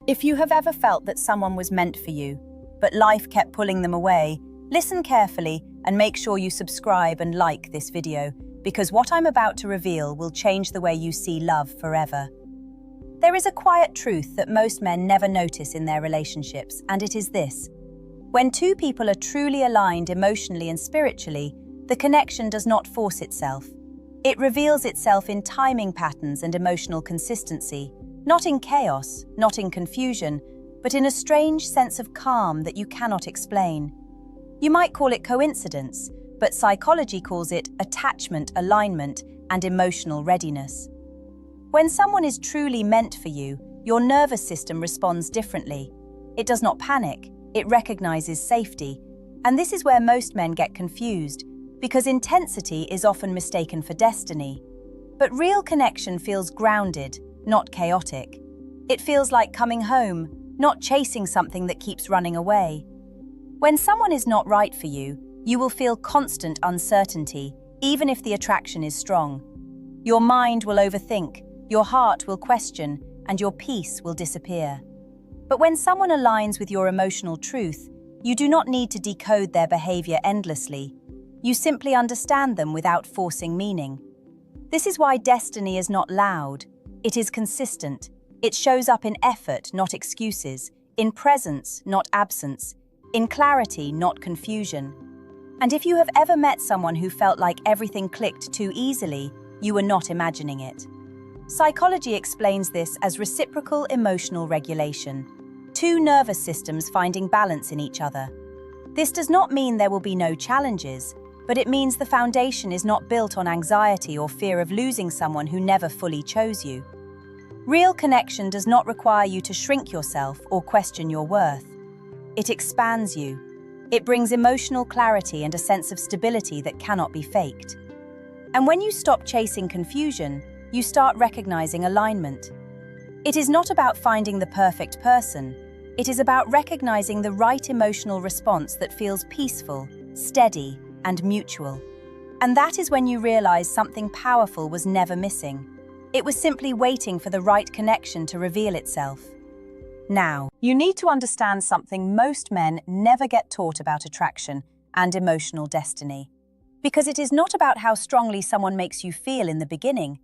If you have ever felt that someone was meant for you, but life kept pulling them away, listen carefully and make sure you subscribe and like this video, because what I'm about to reveal will change the way you see love forever. There is a quiet truth that most men never notice in their relationships, and it is this. When two people are truly aligned emotionally and spiritually, the connection does not force itself. It reveals itself in timing patterns and emotional consistency, not in chaos, not in confusion, but in a strange sense of calm that you cannot explain. You might call it coincidence, but psychology calls it attachment, alignment, and emotional readiness. When someone is truly meant for you, your nervous system responds differently. It does not panic, it recognizes safety. And this is where most men get confused, because intensity is often mistaken for destiny. But real connection feels grounded, not chaotic. It feels like coming home, not chasing something that keeps running away. When someone is not right for you, you will feel constant uncertainty, even if the attraction is strong. Your mind will overthink, your heart will question, and your peace will disappear. But when someone aligns with your emotional truth, you do not need to decode their behavior endlessly. You simply understand them without forcing meaning. This is why destiny is not loud. It is consistent. It shows up in effort, not excuses, in presence, not absence, in clarity, not confusion. And if you have ever met someone who felt like everything clicked too easily, you were not imagining it. Psychology explains this as reciprocal emotional regulation, two nervous systems finding balance in each other. This does not mean there will be no challenges, but it means the foundation is not built on anxiety or fear of losing someone who never fully chose you. Real connection does not require you to shrink yourself or question your worth. It expands you. It brings emotional clarity and a sense of stability that cannot be faked. And when you stop chasing confusion, you start recognizing alignment. It is not about finding the perfect person. It is about recognizing the right emotional response that feels peaceful, steady, and mutual. And that is when you realize something powerful was never missing. It was simply waiting for the right connection to reveal itself. Now, you need to understand something most men never get taught about attraction and emotional destiny. Because it is not about how strongly someone makes you feel in the beginning.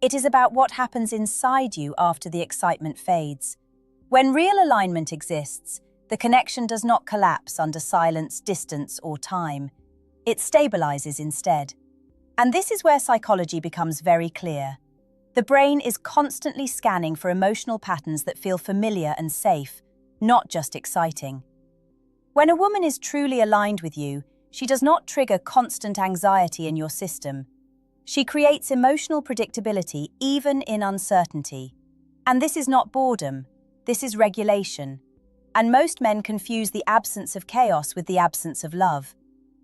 It is about what happens inside you after the excitement fades. When real alignment exists, the connection does not collapse under silence, distance, or time. It stabilizes instead. And this is where psychology becomes very clear. The brain is constantly scanning for emotional patterns that feel familiar and safe, not just exciting. When a woman is truly aligned with you, she does not trigger constant anxiety in your system. She creates emotional predictability even in uncertainty. And this is not boredom, this is regulation. And most men confuse the absence of chaos with the absence of love.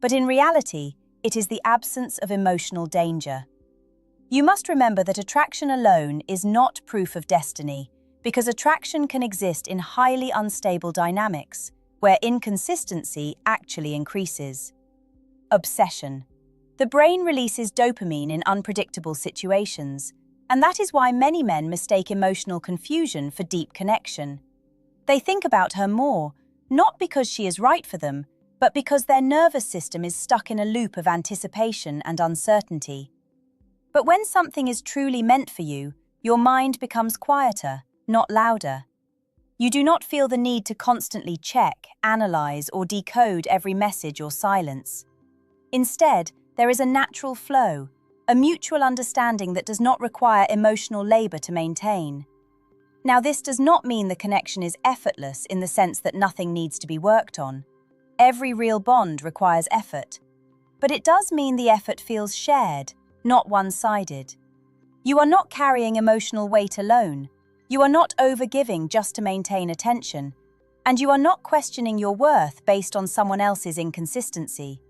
But in reality, it is the absence of emotional danger. You must remember that attraction alone is not proof of destiny, because attraction can exist in highly unstable dynamics, where inconsistency actually increases. Obsession. The brain releases dopamine in unpredictable situations, and that is why many men mistake emotional confusion for deep connection. They think about her more, not because she is right for them, but because their nervous system is stuck in a loop of anticipation and uncertainty. But when something is truly meant for you, your mind becomes quieter, not louder. You do not feel the need to constantly check, analyze, or decode every message or silence. Instead, there is a natural flow, a mutual understanding that does not require emotional labor to maintain. Now, this does not mean the connection is effortless in the sense that nothing needs to be worked on. Every real bond requires effort. But it does mean the effort feels shared, not one-sided. You are not carrying emotional weight alone. You are not overgiving just to maintain attention. And you are not questioning your worth based on someone else's inconsistency.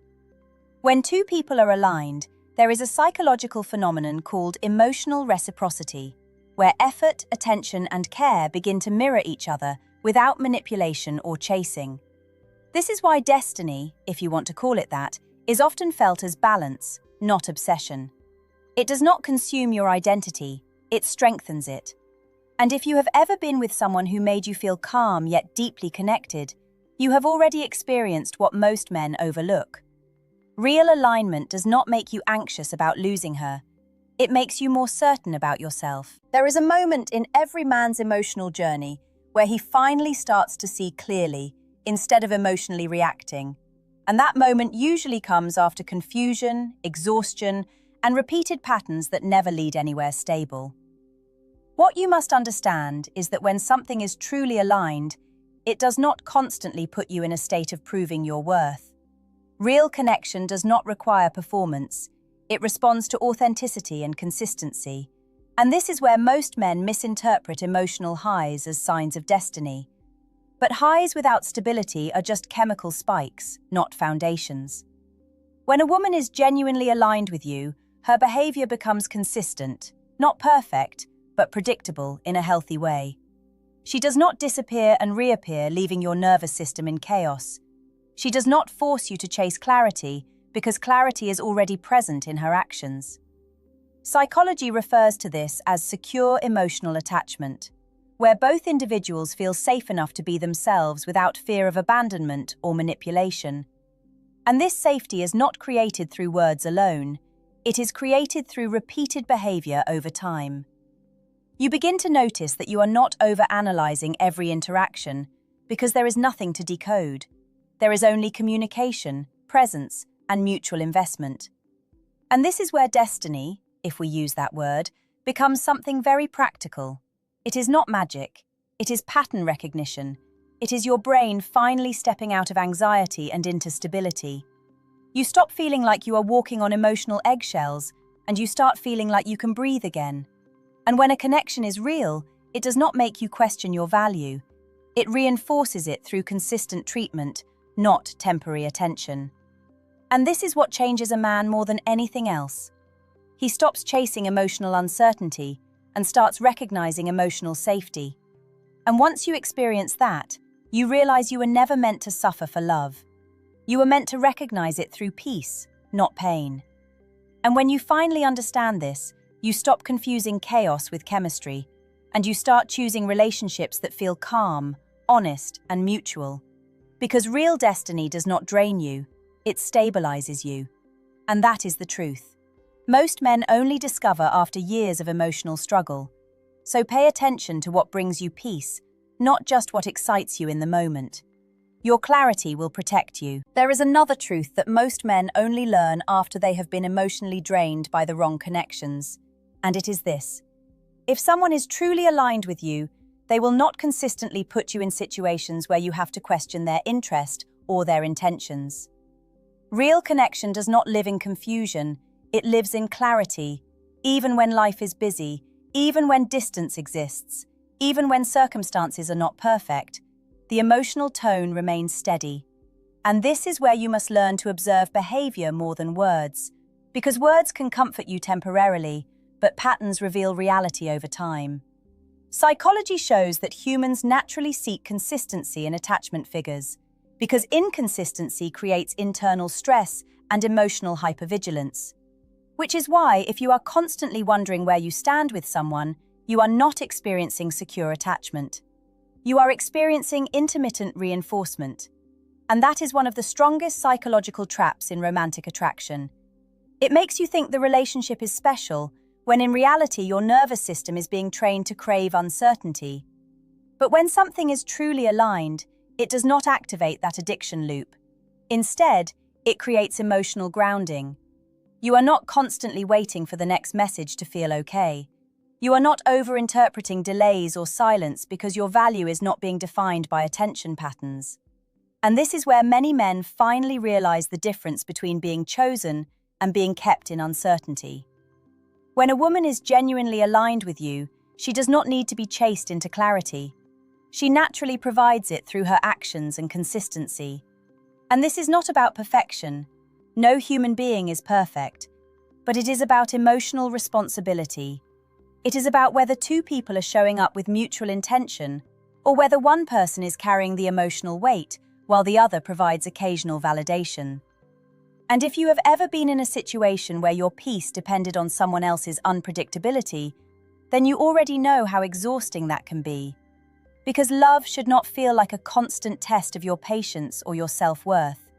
When two people are aligned, there is a psychological phenomenon called emotional reciprocity, where effort, attention, and care begin to mirror each other without manipulation or chasing. This is why destiny, if you want to call it that, is often felt as balance, not obsession. It does not consume your identity, it strengthens it. And if you have ever been with someone who made you feel calm yet deeply connected, you have already experienced what most men overlook. Real alignment does not make you anxious about losing her. It makes you more certain about yourself. There is a moment in every man's emotional journey where he finally starts to see clearly instead of emotionally reacting. And that moment usually comes after confusion, exhaustion, and repeated patterns that never lead anywhere stable. What you must understand is that when something is truly aligned, it does not constantly put you in a state of proving your worth. Real connection does not require performance. It responds to authenticity and consistency. And this is where most men misinterpret emotional highs as signs of destiny. But highs without stability are just chemical spikes, not foundations. When a woman is genuinely aligned with you, her behavior becomes consistent, not perfect, but predictable in a healthy way. She does not disappear and reappear, leaving your nervous system in chaos. She does not force you to chase clarity, because clarity is already present in her actions. Psychology refers to this as secure emotional attachment, where both individuals feel safe enough to be themselves without fear of abandonment or manipulation. And this safety is not created through words alone. It is created through repeated behavior over time. You begin to notice that you are not overanalyzing every interaction because there is nothing to decode. There is only communication, presence, and mutual investment. And this is where destiny, if we use that word, becomes something very practical. It is not magic. It is pattern recognition. It is your brain finally stepping out of anxiety and into stability. You stop feeling like you are walking on emotional eggshells, and you start feeling like you can breathe again. And when a connection is real, it does not make you question your value. It reinforces it through consistent treatment, not temporary attention. And this is what changes a man more than anything else. He stops chasing emotional uncertainty and starts recognizing emotional safety. And once you experience that, you realize you were never meant to suffer for love. You were meant to recognize it through peace, not pain. And when you finally understand this, you stop confusing chaos with chemistry, and you start choosing relationships that feel calm, honest, and mutual. Because real destiny does not drain you, it stabilizes you. And that is the truth. Most men only discover after years of emotional struggle. So pay attention to what brings you peace, not just what excites you in the moment. Your clarity will protect you. There is another truth that most men only learn after they have been emotionally drained by the wrong connections. And it is this: if someone is truly aligned with you, they will not consistently put you in situations where you have to question their interest or their intentions. Real connection does not live in confusion, it lives in clarity, even when life is busy, even when distance exists, even when circumstances are not perfect. The emotional tone remains steady. And this is where you must learn to observe behavior more than words, because words can comfort you temporarily, but patterns reveal reality over time. Psychology shows that humans naturally seek consistency in attachment figures, because inconsistency creates internal stress and emotional hypervigilance. Which is why, if you are constantly wondering where you stand with someone, you are not experiencing secure attachment. You are experiencing intermittent reinforcement. And that is one of the strongest psychological traps in romantic attraction. It makes you think the relationship is special, when in reality your nervous system is being trained to crave uncertainty. But when something is truly aligned, it does not activate that addiction loop. Instead, it creates emotional grounding. You are not constantly waiting for the next message to feel okay. You are not over-interpreting delays or silence because your value is not being defined by attention patterns. And this is where many men finally realize the difference between being chosen and being kept in uncertainty. When a woman is genuinely aligned with you, she does not need to be chased into clarity. She naturally provides it through her actions and consistency. And this is not about perfection. No human being is perfect. But it is about emotional responsibility. It is about whether two people are showing up with mutual intention, or whether one person is carrying the emotional weight while the other provides occasional validation. And if you have ever been in a situation where your peace depended on someone else's unpredictability, then you already know how exhausting that can be. Because love should not feel like a constant test of your patience or your self-worth.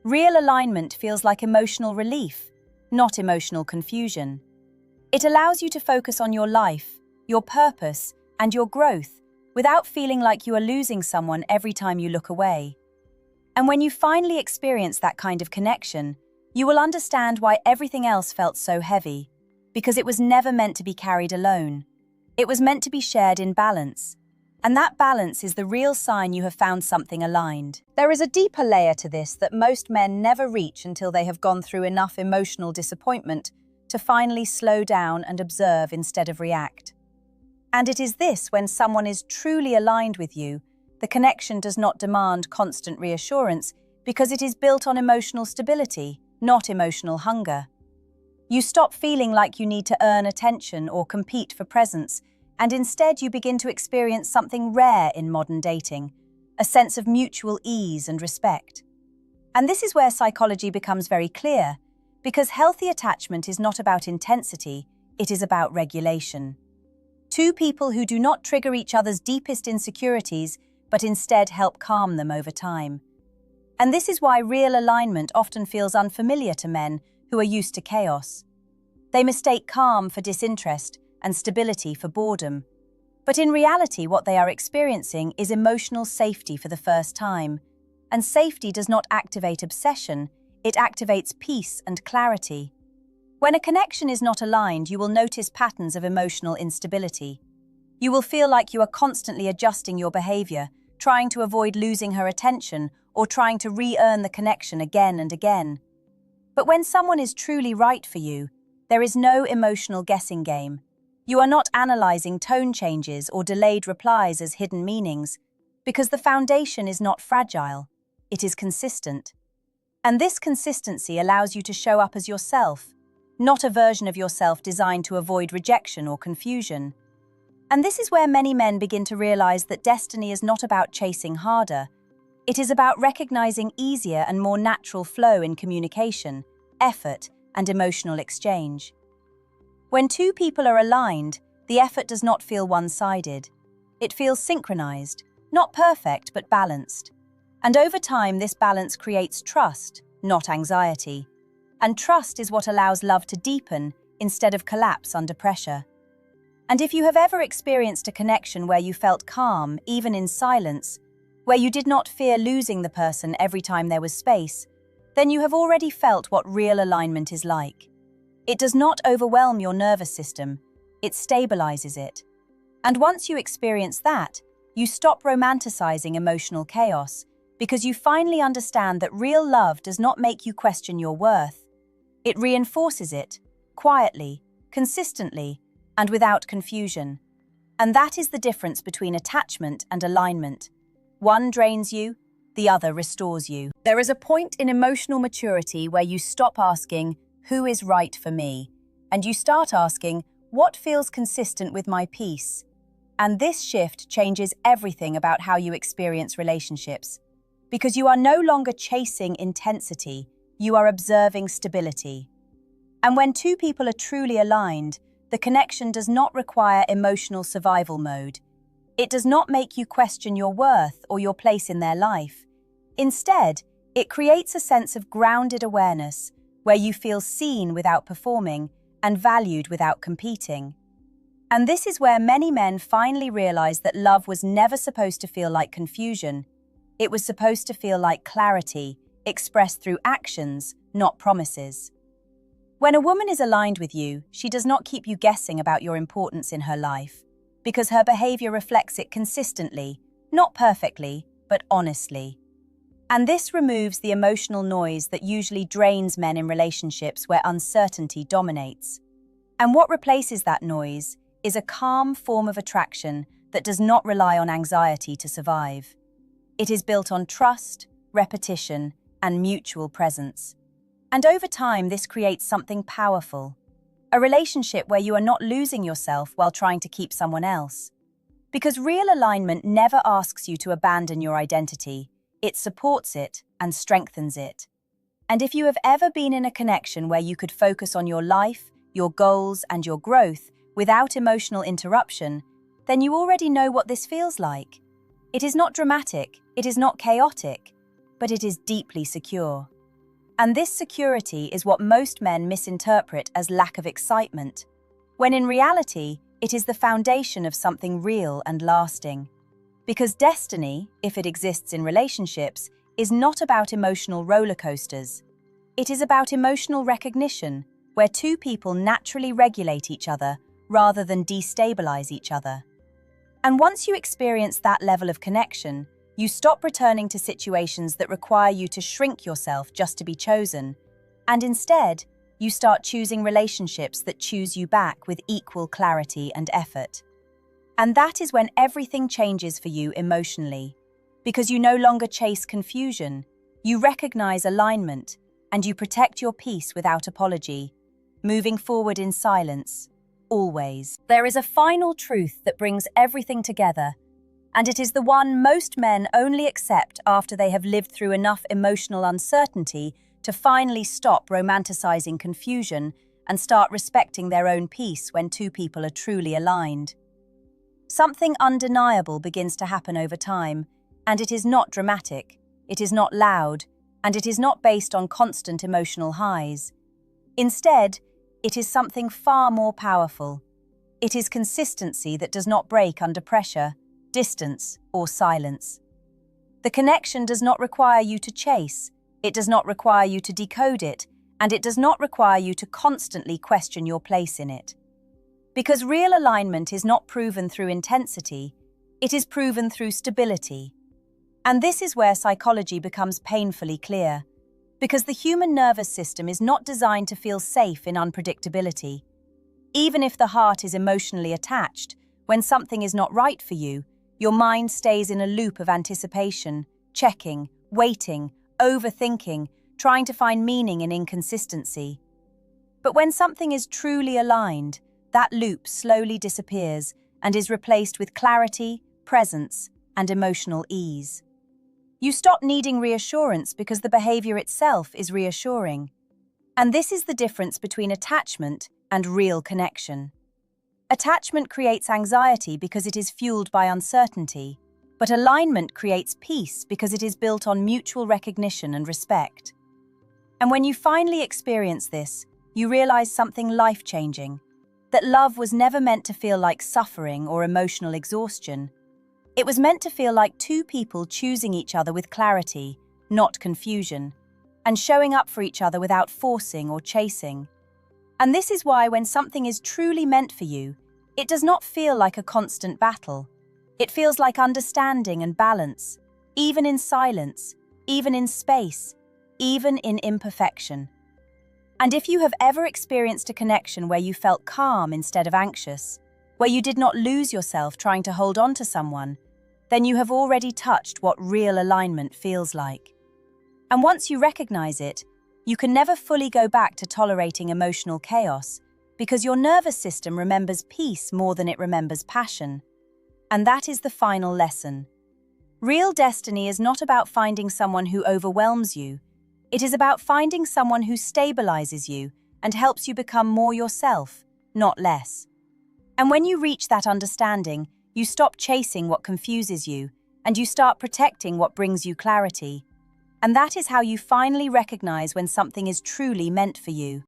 Real alignment feels like emotional relief, not emotional confusion. It allows you to focus on your life, your purpose, and your growth without feeling like you are losing someone every time you look away. And when you finally experience that kind of connection, you will understand why everything else felt so heavy, because it was never meant to be carried alone. It was meant to be shared in balance. And that balance is the real sign you have found something aligned. There is a deeper layer to this that most men never reach until they have gone through enough emotional disappointment to finally slow down and observe instead of react. And it is this: when someone is truly aligned with you, the connection does not demand constant reassurance because it is built on emotional stability, not emotional hunger. You stop feeling like you need to earn attention or compete for presence, and instead you begin to experience something rare in modern dating, a sense of mutual ease and respect. And this is where psychology becomes very clear, because healthy attachment is not about intensity, it is about regulation. Two people who do not trigger each other's deepest insecurities, but instead help calm them over time. And this is why real alignment often feels unfamiliar to men who are used to chaos. They mistake calm for disinterest and stability for boredom. But in reality, what they are experiencing is emotional safety for the first time. And safety does not activate obsession, it activates peace and clarity. When a connection is not aligned, you will notice patterns of emotional instability. You will feel like you are constantly adjusting your behavior, trying to avoid losing her attention or trying to re-earn the connection again and again. But when someone is truly right for you, there is no emotional guessing game. You are not analyzing tone changes or delayed replies as hidden meanings, because the foundation is not fragile, it is consistent. And this consistency allows you to show up as yourself, not a version of yourself designed to avoid rejection or confusion. And this is where many men begin to realize that destiny is not about chasing harder. It is about recognizing easier and more natural flow in communication, effort, and emotional exchange. When two people are aligned, the effort does not feel one-sided. It feels synchronized, not perfect but balanced. And over time, this balance creates trust, not anxiety. And trust is what allows love to deepen instead of collapse under pressure. And if you have ever experienced a connection where you felt calm, even in silence, where you did not fear losing the person every time there was space, then you have already felt what real alignment is like. It does not overwhelm your nervous system, it stabilizes it. And once you experience that, you stop romanticizing emotional chaos, because you finally understand that real love does not make you question your worth. It reinforces it, quietly, consistently, and without confusion. And that is the difference between attachment and alignment. One drains you, the other restores you. There is a point in emotional maturity where you stop asking, "Who is right for me?" and you start asking, "What feels consistent with my peace?" And this shift changes everything about how you experience relationships. Because you are no longer chasing intensity, you are observing stability. And when two people are truly aligned, the connection does not require emotional survival mode. It does not make you question your worth or your place in their life. Instead, it creates a sense of grounded awareness, where you feel seen without performing and valued without competing. And this is where many men finally realize that love was never supposed to feel like confusion. It was supposed to feel like clarity, expressed through actions, not promises. When a woman is aligned with you, she does not keep you guessing about your importance in her life, because her behavior reflects it consistently, not perfectly, but honestly. And this removes the emotional noise that usually drains men in relationships where uncertainty dominates. And what replaces that noise is a calm form of attraction that does not rely on anxiety to survive. It is built on trust, repetition, and mutual presence. And over time, this creates something powerful. A relationship where you are not losing yourself while trying to keep someone else. Because real alignment never asks you to abandon your identity. It supports it and strengthens it. And if you have ever been in a connection where you could focus on your life, your goals, and your growth, without emotional interruption, then you already know what this feels like. It is not dramatic, it is not chaotic, but it is deeply secure. And this security is what most men misinterpret as lack of excitement, when in reality, it is the foundation of something real and lasting. Because destiny, if it exists in relationships, is not about emotional roller coasters. It is about emotional recognition, where two people naturally regulate each other rather than destabilize each other. And once you experience that level of connection, you stop returning to situations that require you to shrink yourself just to be chosen, and instead, you start choosing relationships that choose you back with equal clarity and effort. And that is when everything changes for you emotionally, because you no longer chase confusion, you recognize alignment, and you protect your peace without apology, moving forward in silence, always. There is a final truth that brings everything together, and it is the one most men only accept after they have lived through enough emotional uncertainty to finally stop romanticizing confusion and start respecting their own peace when two people are truly aligned. Something undeniable begins to happen over time, and it is not dramatic, it is not loud, and it is not based on constant emotional highs. Instead, it is something far more powerful. It is consistency that does not break under pressure, distance, or silence. The connection does not require you to chase, it does not require you to decode it, and it does not require you to constantly question your place in it. Because real alignment is not proven through intensity, it is proven through stability. And this is where psychology becomes painfully clear, because the human nervous system is not designed to feel safe in unpredictability. Even if the heart is emotionally attached, when something is not right for you, your mind stays in a loop of anticipation, checking, waiting, overthinking, trying to find meaning in inconsistency. But when something is truly aligned, that loop slowly disappears and is replaced with clarity, presence, and emotional ease. You stop needing reassurance because the behavior itself is reassuring. And this is the difference between attachment and real connection. Attachment creates anxiety because it is fueled by uncertainty, but alignment creates peace because it is built on mutual recognition and respect. And when you finally experience this, you realize something life-changing, that love was never meant to feel like suffering or emotional exhaustion. It was meant to feel like two people choosing each other with clarity, not confusion, and showing up for each other without forcing or chasing. And this is why when something is truly meant for you, it does not feel like a constant battle. It feels like understanding and balance, even in silence, even in space, even in imperfection. And if you have ever experienced a connection where you felt calm instead of anxious, where you did not lose yourself trying to hold on to someone, then you have already touched what real alignment feels like. And once you recognize it, you can never fully go back to tolerating emotional chaos because your nervous system remembers peace more than it remembers passion. And that is the final lesson. Real destiny is not about finding someone who overwhelms you. It is about finding someone who stabilizes you and helps you become more yourself, not less. And when you reach that understanding, you stop chasing what confuses you, and you start protecting what brings you clarity. And that is how you finally recognize when something is truly meant for you.